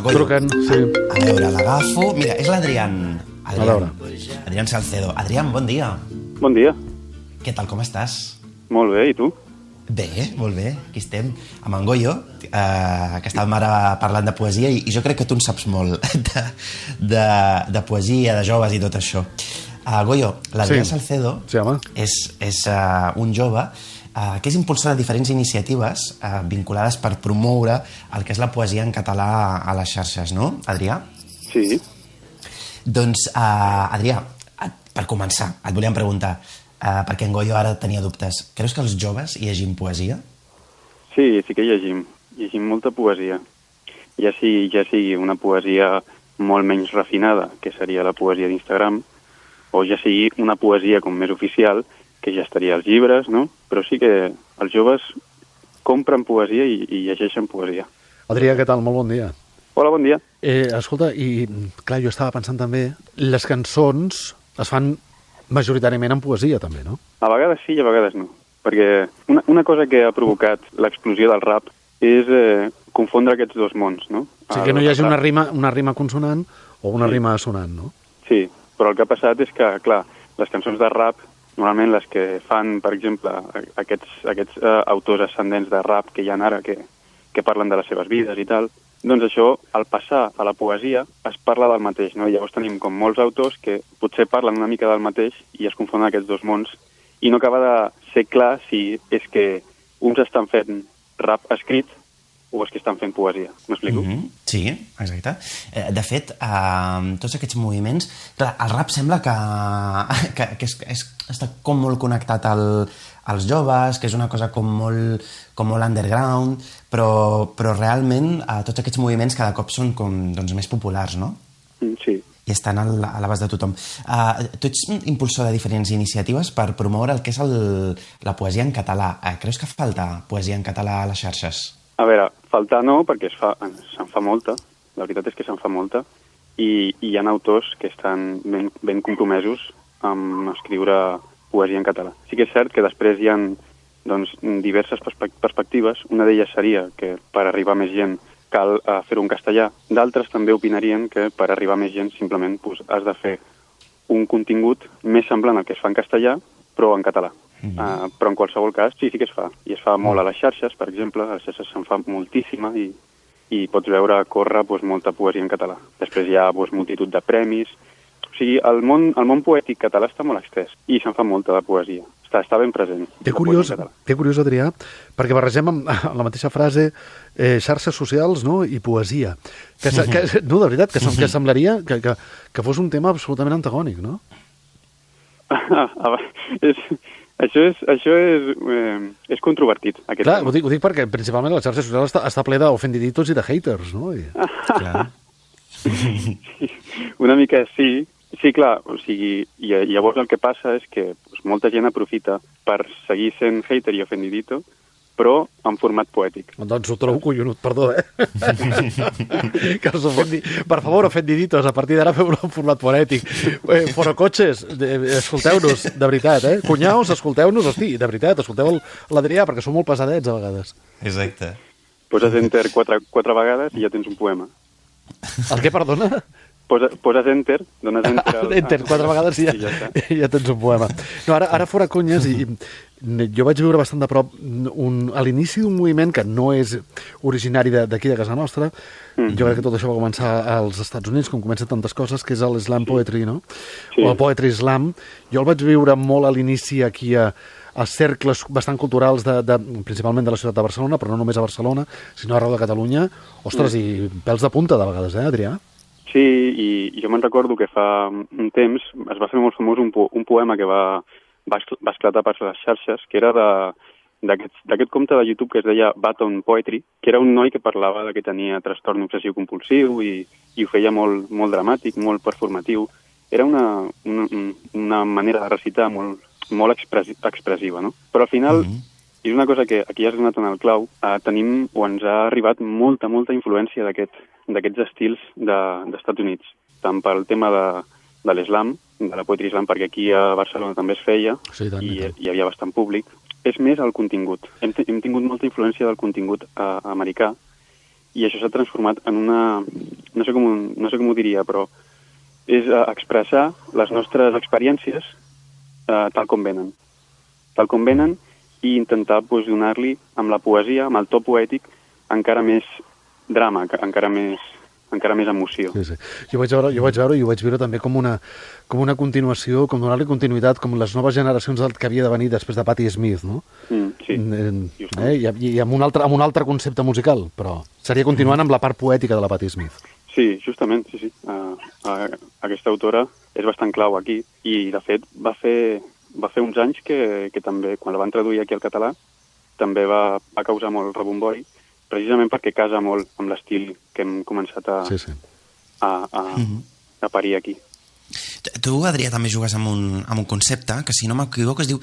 Goyo, Truquen, sí. a veure, l'agafo. Mira, és l'Adrián. A veure. Adrián Salcedo. Adrián, bon dia. Bon dia. Què tal, com estàs? Molt bé, i tu? Bé, molt bé. Aquí estem amb en Goyo, que estàvem ara parlant de poesia, i jo crec que tu en saps molt de poesia, de joves i tot això. Goyo, l'Adrián Salcedo és un jove que és impulsor de diferents iniciatives vinculades per promoure el que és la poesia en català a les xarxes, no, Adrià? Sí. Doncs, Adrià, per començar, et volíem preguntar, perquè en Goyo ara tenia dubtes. Creus que els joves llegim poesia? Sí, sí que llegim. Llegim molta poesia. Ja sigui una poesia molt menys refinada, que seria la poesia d'Instagram, o ja sigui una poesia com més oficial, que ja estaria als llibres, no? Però sí que els joves compren poesia i llegeixen poesia. Adrià, què tal? Molt bon dia. Hola, bon dia. Escolta, i clar, jo estava pensant també, les cançons es fan majoritàriament en poesia, també, no? A vegades sí i a vegades no. Perquè una cosa que ha provocat l'explosió del rap és confondre aquests dos mons, no? O sigui, que no hi hagi una rima consonant o una rima assonant, no? Sí, però el que ha passat és que, clar, les cançons de rap, normalment les que fan, per exemple, aquests autors ascendents de rap que hi ha ara, que parlen de les seves vides i tal, doncs això, al passar a la poesia, es parla del mateix, no? I llavors tenim com molts autors que potser parlen una mica del mateix i es confonen aquests dos mons, i no acaba de ser clar si és que uns estan fent rap escrit o és que estan fent poesia. M'explico? Sí, exacte. De fet, tots aquests moviments... Clar, el rap sembla que està com molt connectat als joves, que és una cosa com molt underground, però realment tots aquests moviments cada cop són com més populars, no? Sí. I estan a l'abast de tothom. Tu ets impulsor de diferents iniciatives per promoure el que és la poesia en català. Creus que falta poesia en català a les xarxes? A veure, faltar no, perquè se'n fa molta, la veritat és que se'n fa molta, i hi ha autors que estan ben compromesos amb escriure poesia en català. Sí que és cert que després hi ha diverses perspectives, una d'elles seria que per arribar a més gent cal fer-ho en castellà, d'altres també opinarien que per arribar a més gent simplement has de fer un contingut més semblant al que es fa en castellà, però en català. Però en qualsevol cas sí que es fa, i es fa molt a les xarxes, per exemple, a les xarxes se'n fa moltíssima i pots veure córrer molta poesia en català. Després hi ha multitud de premis. O sigui, el món poètic català està molt extès i se'n fa molta de poesia. Està ben present. Que curiós, Adrià, perquè barregem amb la mateixa frase xarxes socials, no?, i poesia. No, de veritat, que semblaria que fos un tema absolutament antagònic, no? Això és controvertit. Clar, ho dic perquè principalment les xarxes socials està ple d'ofendiditos i de haters, no? Clar. Una mica sí. Sí, clar, o sigui, i llavors el que passa és que molta gent aprofita per seguir sent hater i ofendidito, però en format poètic. Doncs ho trobo collonut, perdó, que us ofendi. Per favor, ofendiditos, a partir d'ara feu-ho en format poètic. Forocotxes, escolteu-nos, de veritat, Cunyaus, escolteu-nos, hosti, de veritat, escolteu l'Adrià, perquè són molt pesadets a vegades. Exacte. Poses enter quatre vegades i ja tens un poema. El què, perdona? Poses enter, dones enter... Enter, 4 vegades i ja tens un poema. No, ara fora conyes, i jo vaig viure bastant de prop a l'inici d'un moviment que no és originari d'aquí de casa nostra. Jo crec que tot això va començar als Estats Units, com comencen tantes coses, que és l'Slam Poetry, no? O el Poetry Slam. Jo el vaig viure molt a l'inici aquí a cercles bastant culturals, principalment de la ciutat de Barcelona, però no només a Barcelona, sinó arreu de Catalunya. Ostres, i pèls de punta de vegades, Adrià? Sí, i jo me'n recordo que fa un temps es va fer molt famós un poema que va esclatar per les xarxes, que era d'aquest compte de YouTube que es deia Baton Poetry, que era un noi que parlava que tenia trastorn obsessiu compulsiu i ho feia molt, molt dramàtic, molt performatiu. Era una manera de recitar molt expressiva, no? Però al final, és una cosa que aquí has donat en el clau, tenim o ens ha arribat molta influència d'aquests estils d'Estats Units, tant pel tema de l'Islam, de la Poetry Slam, perquè aquí a Barcelona també es feia, i hi havia bastant públic. És més el contingut. Hem tingut molta influència del contingut americà, i això s'ha transformat en una... no sé com ho diria, però és expressar les nostres experiències tal com venen. Tal com venen i intentar donar-li amb la poesia, amb el to poètic, encara més drama, encara més emoció. Sí. Jo vaig veure i ho vaig veure també com una continuació, com donar-li continuïtat, com les noves generacions que havia de venir després de Patti Smith, no? Sí. I amb un altre concepte musical, però seria continuant amb la part poètica de la Patti Smith. Sí, justament, sí. Aquesta autora és bastant clau aquí i, de fet, va fer uns anys que també, quan la van traduir aquí al català, també va causar molt rebombori, precisament perquè casa molt amb l'estil que hem començat a parir aquí. Tu, Adrià, també jugues amb un concepte que, si no m'equivoco, es diu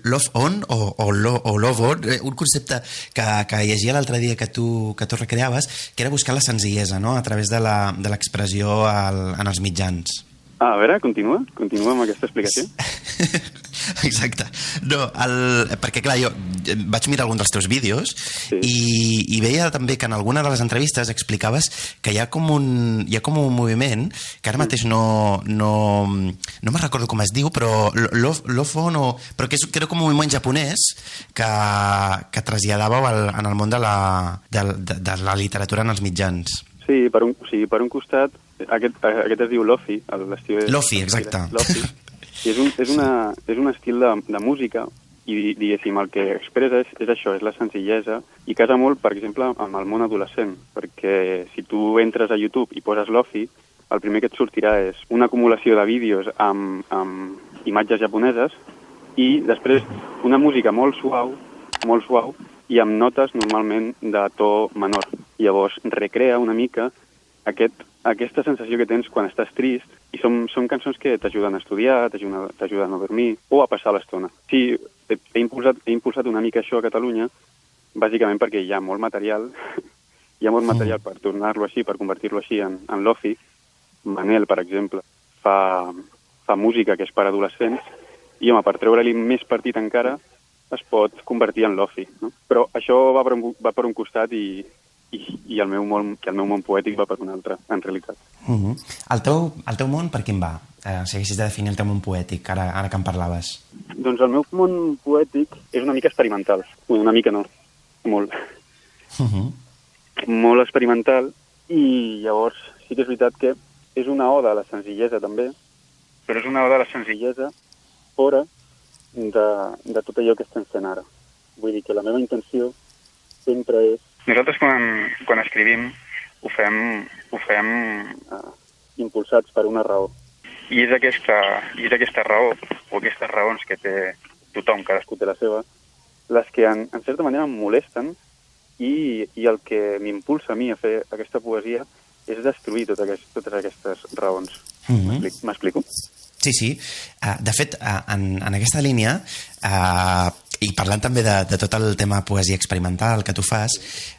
love on o love on, un concepte que llegia l'altre dia que tu recreaves, que era buscar la senzillesa, no?, a través de l'expressió en els mitjans. A veure, continua amb aquesta explicació. Exacte. No, perquè, clar, jo vaig mirar algun dels teus vídeos i veia també que en alguna de les entrevistes explicaves que hi ha com un moviment que ara mateix no me'n recordo com es diu, però però que era com un moviment japonès que traslladàveu en el món de la literatura en els mitjans. Sí, per un costat, aquest es diu Lofi. Lofi, exacte. Lofi. I és un estil de música i, diguéssim, el que expressa és això, és la senzillesa, i casa molt, per exemple, amb el món adolescent, perquè si tu entres a YouTube i poses Lofi, el primer que et sortirà és una acumulació de vídeos amb imatges japoneses i després una música molt suau, i amb notes normalment de to menor. Llavors recrea una mica aquesta sensació que tens quan estàs trist, i són cançons que t'ajuden a estudiar, t'ajuden a no dormir o a passar l'estona. Sí, he impulsat una mica això a Catalunya, bàsicament perquè hi ha molt material, per tornar-lo així, per convertir-lo així en Lofi. Manel, per exemple, fa música que és per adolescents, i, home, per treure-li més partit encara, es pot convertir en Lofi, no? Però això va per un costat i el meu món poètic va per un altre, en realitat. El teu món per quin va? Si haguessis de definir el teu món poètic, ara que en parlaves. Doncs el meu món poètic és una mica experimental. Una mica no, molt. Molt experimental, i llavors sí que és veritat que és una oda a la senzillesa també, però és una oda a la senzillesa fora de tot allò que estem fent ara. Vull dir que la meva intenció sempre és... Nosaltres quan escrivim ho fem impulsats per una raó. I és aquesta raó, o aquestes raons que té tothom, cadascú té la seva, les que en certa manera em molesten, i el que m'impulsa a mi a fer aquesta poesia és destruir totes aquestes raons. M'explico? Sí. De fet, en aquesta línia, i parlant també de tot el tema poesia experimental que tu fas,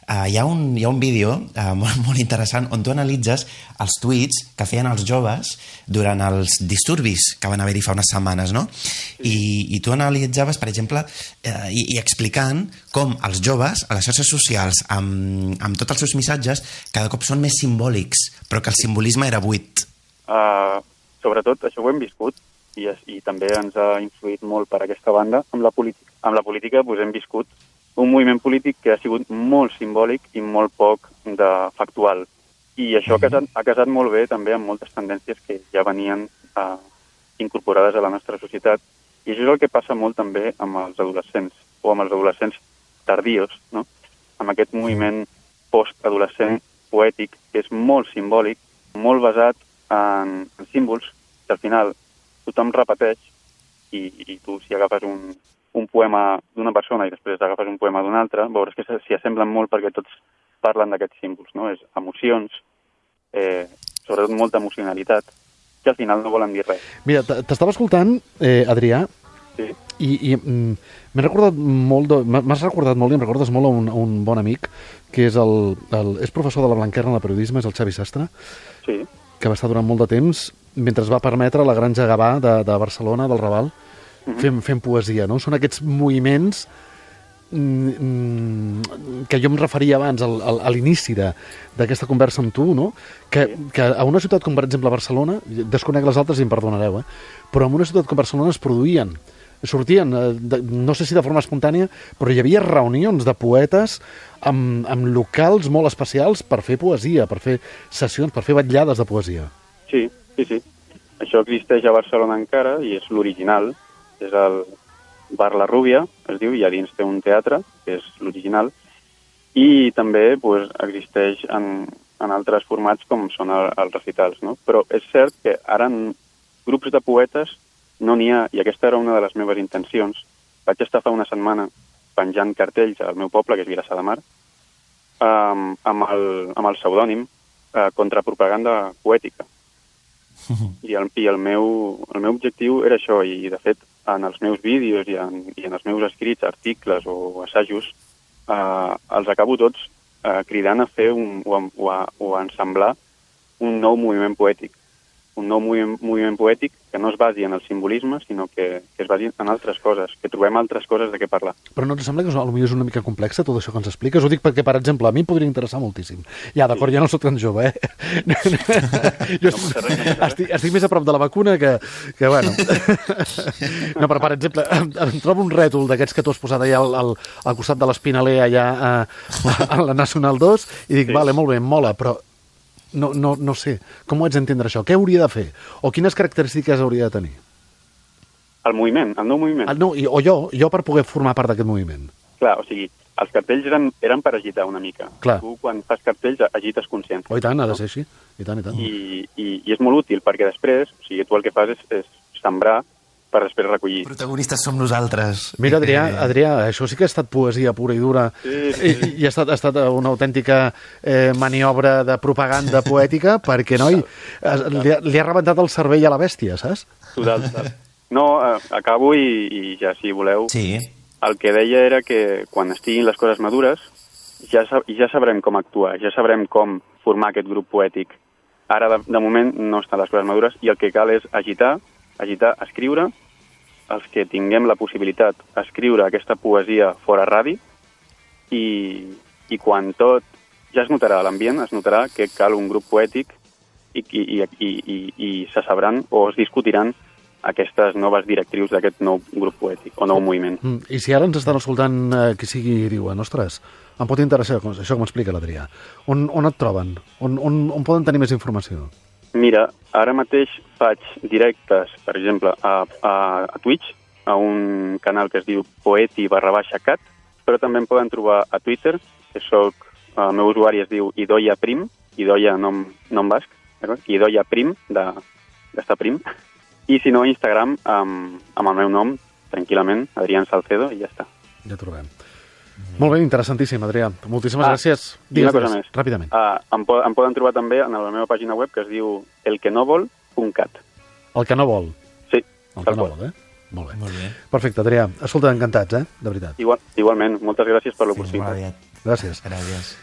hi ha un vídeo molt, molt interessant on tu analitzes els tuits que feien els joves durant els disturbis que van haver-hi fa unes setmanes, no? I tu analitzaves, per exemple, i explicant com els joves a les xarxes socials, amb tots els seus missatges, cada cop són més simbòlics, però que el simbolisme era buit. Sobretot, això ho hem viscut, i també ens ha influït molt per aquesta banda amb la política. Amb la política hem viscut un moviment polític que ha sigut molt simbòlic i molt poc factual. I això ha casat molt bé també amb moltes tendències que ja venien incorporades a la nostra societat. I això és el que passa molt també amb els adolescents, o amb els adolescents tardios, no? Amb aquest moviment post-adolescent poètic, que és molt simbòlic, molt basat en símbols, que al final tothom repeteix, i tu, si agafes un poema d'una persona i després agafes un poema d'una altra, veuràs que s'hi assemblen molt perquè tots parlen d'aquests símbols, no? És emocions, sobretot molta emocionalitat, que al final no volen dir res. Mira, t'estava escoltant, Adrià, sí. i m'has recordat molt i em recordes molt a un bon amic, que és professor de la Blanquerna en el periodisme, és el Xavi Sastre, sí, que va estar durant molt de temps, mentre es va permetre la Granja Gavà de Barcelona, del Raval, fent poesia, no? Són aquests moviments que que jo em referia abans a l'inici d'aquesta conversa amb tu, no? Que a una ciutat com, per exemple, Barcelona, desconec les altres i em perdonareu, però en una ciutat com Barcelona sortien, no sé si de forma espontània, però hi havia reunions de poetes amb locals molt especials per fer poesia, per fer sessions, per fer vetllades de poesia. Sí. Això existeix a Barcelona encara i és l'original. És el Bar La Rúbia, es diu, i a dins té un teatre, que és l'original, i també existeix en altres formats com són els recitals, no? Però és cert que ara en grups de poetes no n'hi ha, i aquesta era una de les meves intencions. Vaig estar fa una setmana penjant cartells al meu poble, que és Vilassar de Mar, amb el pseudònim Contrapropaganda Poètica. I el meu objectiu era això, i de fet en els meus vídeos i en els meus escrits, articles o assajos, els acabo tots cridant a fer o a ensamblar un nou moviment poètic. Un nou moviment poètic que no es basi en el simbolisme, sinó que es basi en altres coses, que trobem altres coses de què parlar. Però no et sembla que potser és una mica complexa tot això que ens expliques? Ho dic perquè, per exemple, a mi em podria interessar moltíssim. Ja, d'acord, ja no soc tan jove, Jo estic més a prop de la vacuna que bueno. No, però, per exemple, em trobo un rètol d'aquests que tu has posat allà al costat de l'Espinaler, allà a la Nacional 2, i dic, vale, molt bé, em mola, però no sé, com ho haig d'entendre això? Què hauria de fer? O quines característiques hauria de tenir? El moviment, el nou moviment. O jo per poder formar part d'aquest moviment. Clar, o sigui, els cartells eren per agitar una mica. Clar. Tu, quan fas cartells, agites consciència. Oh, i tant, ha de ser així. I tant. I és molt útil, perquè després, o sigui, tu el que fas és sembrar per després recollir. Protagonistes som nosaltres. Mira, Adrià, això sí que ha estat poesia pura i dura. Sí. I ha estat una autèntica maniobra de propaganda poètica, perquè, noi, li ha rebentat el cervell a la bèstia, saps? Total. No, acabo i ja, si voleu. Sí. El que deia era que quan estiguin les coses madures ja sabrem com actuar, ja sabrem com formar aquest grup poètic. Ara, de moment, no estan les coses madures i el que cal és agitar, escriure, els que tinguem la possibilitat d'escriure aquesta poesia fora radi i quan tot ja es notarà a l'ambient, es notarà que cal un grup poètic i se sabran o es discutiran aquestes noves directrius d'aquest nou grup poètic o nou moviment. I si ara ens estan escoltant qui sigui i diuen, ostres, em pot interessar això que m'explica l'Adrià. On et troben? On poden tenir més informació? Mira, ara mateix faig directes, per exemple, a Twitch, a un canal que es diu poeti_cat, però també em poden trobar a Twitter, que el meu usuari es diu Idoia Prim, Idoia nom basc, Idoia Prim, d'estar prim, i si no, a Instagram amb el meu nom, tranquil·lament, Adrián Salcedo, i ja està. Ja trobem. Molt bé, interessantíssim, Adrià. Moltíssimes gràcies. Digues una cosa més. Ràpidament. Em poden trobar també a la meva pàgina web, que es diu elquenovol.cat. El que no vol? Sí. El que no vol, Molt bé. Perfecte, Adrià. Escolta, encantats, de veritat. Igualment. Moltes gràcies per l'oportunitat. Gràcies. Gràcies.